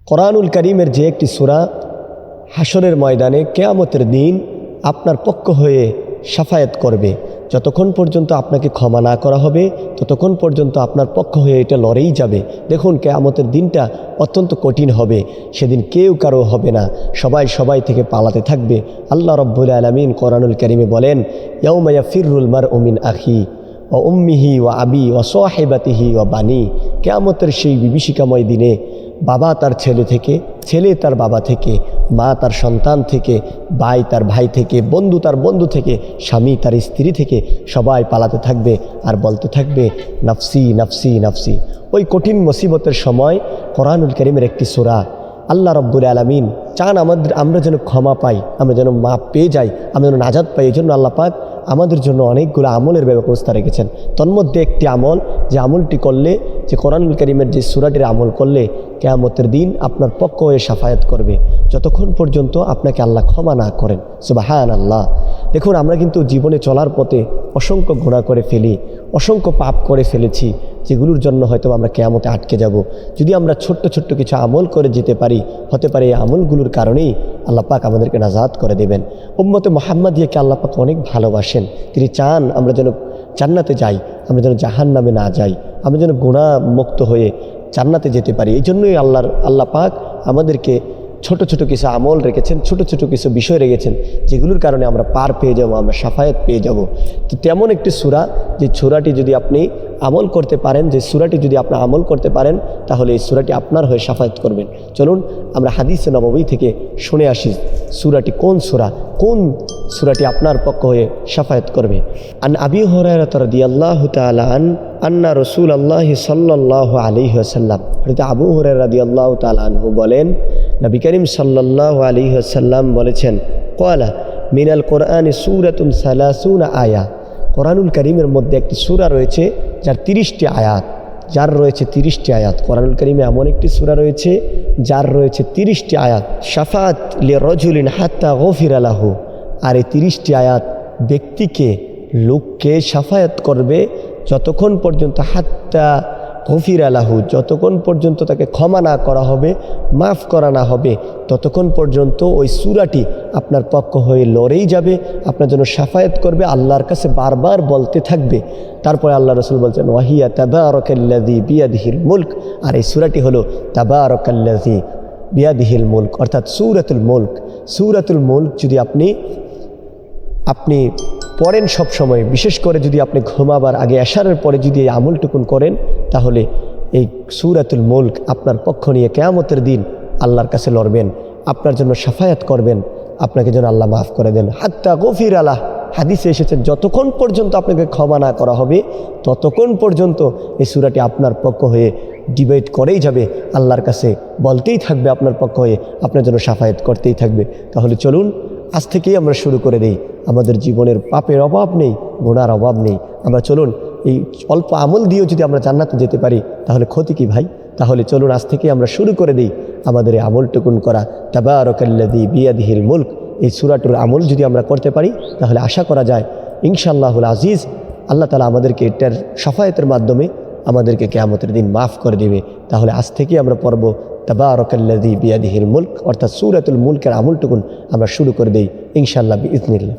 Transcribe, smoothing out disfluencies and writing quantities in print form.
কোরআনুল কারীমের যে একটি সূরা হাশরের ময়দানে কিয়ামতের দিন আপনার পক্ষ হয়ে শাফায়াত করবে। যতক্ষণ পর্যন্ত আপনাকে ক্ষমা না করা হবে ততক্ষণ পর্যন্ত আপনার পক্ষ হয়ে এটা লড়েই যাবে। দেখুন কিয়ামতের দিনটা অত্যন্ত কঠিন হবে। সেদিন কেউ কারো হবে না, সবাই থেকে পালাতে থাকবে। আল্লাহ রব্বুল আলামিন কোরআনুল কারীমে বলেন, ইয়াউমা ইয়াফিরুল মারউ মিন আখি ওয়া উম্মিহি ওয়া আবি ওয়া সাহিবাতিহি ওয়া বানি। কিয়ামতের সেই বিভীষিকাময় দিনে বাবা তার ছেলে থেকে, ছেলে তার বাবা থেকে, মা তার সন্তান থেকে, ভাই তার ভাই থেকে, বন্ধু তার বন্ধু থেকে, স্বামী তার স্ত্রী থেকে সবাই পালাতে থাকবে আর বলতে থাকবে নাফসি নাফসি নাফসি। ওই কঠিন মুসিবতের সময় কোরআনুল কারীমের একটি সূরা আল্লাহ রব্বুল আলামিন চান আমরা যেন ক্ষমা পাই, আমরা যেন মাপ পেয়ে যাই, আমরা যেন নাজাত পাই। এই জন্য আল্লাহ পাক আমাদের জন্য অনেকগুলো আমলের ব্যবস্থা রেখেছেন। তন্মধ্যে একটি আমল, যে আমলটি করলে, যে কোরআনুল কারীমের যে সূরাটির আমল করলে কিয়ামতের দিন আপনার পক্ষ হয়ে শাফায়াত করবে, যতক্ষণ পর্যন্ত আপনাকে আল্লাহ ক্ষমা না করেন। সুবহানাল্লাহ। দেখুন, আমরা কিন্তু জীবনে চলার পথে অসংখ্য গুনাহ করে ফেলি, অসংখ্য পাপ করে ফেলেছি, যেগুলোর জন্য হয়তো আমরা কিয়ামতে আটকে যাব। যদি আমরা ছোট্ট ছোট্ট কিছু আমল করে যেতে পারি, হতে পারে এই আমলগুলোর কারণেই আল্লাহ পাক আমাদেরকে নাজাত করে দেবেন। উম্মতে মুহাম্মাদিয়াকে আল্লাহ পাক অনেক ভালোবাসেন। তিনি চান আমরা যেন জান্নাতে যাই, আমরা যেন জাহান্নামে না যাই, আমরা যেন গুনাহ মুক্ত হয়ে জান্নাতে যেতে পারি। এই জন্যই আল্লাহ পাক আমাদেরকে ছোট ছোট কিছু আমল রেখেছেন, ছোট ছোট কিছু বিষয় রেখেছেন, যেগুলোর কারণে আমরা পার পেয়ে যাব, আমরা শাফায়াত পেয়ে যাব। তো তেমন একটি সূরা, যে সূরাটি যদি আপনি আমল করতে পারেন, যে সূরাটি যদি আপনি আমল করতে পারেন, তাহলে এই সূরাটি আপনার হয়ে শাফায়াত করবেন। চলুন আমরা হাদিসে নববী থেকে শুনে আসি সূরাটি কোন সূরা, কোন সূরাটি আপনার পক্ষ হয়ে শাফায়াত করবে। আন আবি হুরায়রা রাদিয়াল্লাহু তাআলা আন্না রাসূলুল্লাহ সাল্লাল্লাহু আলাইহি ওয়াসাল্লাম, হযরত আবু হুরায়রা রাদিয়াল্লাহু তাআলা আনহু বলেন, নবী করিম সাল্লাল্লাহু আলাইহি ওয়াসাল্লাম বলেছেন, ক্বালা মিনাল কোরআনি সূরাতুন সালাসুনা আয়া। কোরআনুল কারীমের মধ্যে একটি সূরা রয়েছে যার 30টি আয়াত, যার রয়েছে 30টি আয়াত। কোরআনুল কারীমে এমন একটি সূরা রয়েছে যার রয়েছে 30টি আয়াত। শাফাআত লিরাজুলিন হাত্তা গফিরা লাহু। আর এই 30টি আয়াত ব্যক্তিকে, লোককে শাফায়াত করবে যতক্ষণ পর্যন্ত, হাত্তা গফিরা লাহু, যতক্ষণ পর্যন্ত তাকে ক্ষমা না করা হবে, মাফ করা না হবে, ততক্ষণ পর্যন্ত ওই সূরাটি আপনার পক্ষ হয়ে লড়েই যাবে, আপনার জন্য শাফায়াত করবে, আল্লাহর কাছে বারবার বলতে থাকবে। তারপরে আল্লাহ রাসূল বলছেন, ওয়াহিয়া তাবারাকাল্লাযী বিয়াদিহিল মুলক। আর এই সূরাটি হলো তাবারাকাল্লাযী বিয়াদিহিল মুলক, অর্থাৎ সূরাতুল মুলক। সূরাতুল মুলক যদি আপনি পড়েন সব সময়, বিশেষ করে যদি আপনি ঘুমাবার আগে এশারের পরে যদি এই আমলটুকুন করেন, তাহলে এই সূরাতুল মুলক আপনার পক্ষ নিয়ে কিয়ামতের দিন আল্লাহর কাছে লড়বেন, আপনার জন্য শাফায়াত করবেন, আপনাকে যেন আল্লাহ মাফ করে দেন। হাত্তা গফিরা লাহ, হাদিসে এসেছে যতক্ষণ পর্যন্ত আপনাকে ক্ষমা না করা হবে ততক্ষণ পর্যন্ত এই সূরাটি আপনার পক্ষ হয়ে ডিবেট করেই যাবে, আল্লাহর কাছে বলতেই থাকবে, আপনার পক্ষ হয়ে আপনার জন্য শাফায়াত করতেই থাকবে। তাহলে চলুন আজ থেকেই আমরা শুরু করে দেই। আমাদের জীবনের পাপের অভাব নেই, গুনার অভাব নেই। আমরা চলুন এই অল্প আমল দিয়েও যদি আমরা জান্নাতে যেতে পারি তাহলে ক্ষতি কি ভাই? তাহলে চলুন আজ থেকেই আমরা শুরু করে দিই আমাদের এই আমলটুকুন করা, তাবারাকাল্লাযী বিয়াদিহিল মুলক। এই সূরাটির আমল যদি আমরা করতে পারি তাহলে আশা করা যায় ইনশাআল্লাহুল আজিজ আল্লাহ তাআলা আমাদেরকে এটার শাফায়াতের মাধ্যমে আমাদেরকে কিয়ামতের দিন মাফ করে দেবে। তাহলে আজ থেকেই আমরা পড়ব তাবারাকাল্লাযী বিয়াদিহিল মুলক, অর্থাৎ সূরাতুল মুলকের আমলটুকুন আমরা শুরু করে দেই ইনশাআল্লাহ বিইজনিল্লাহ।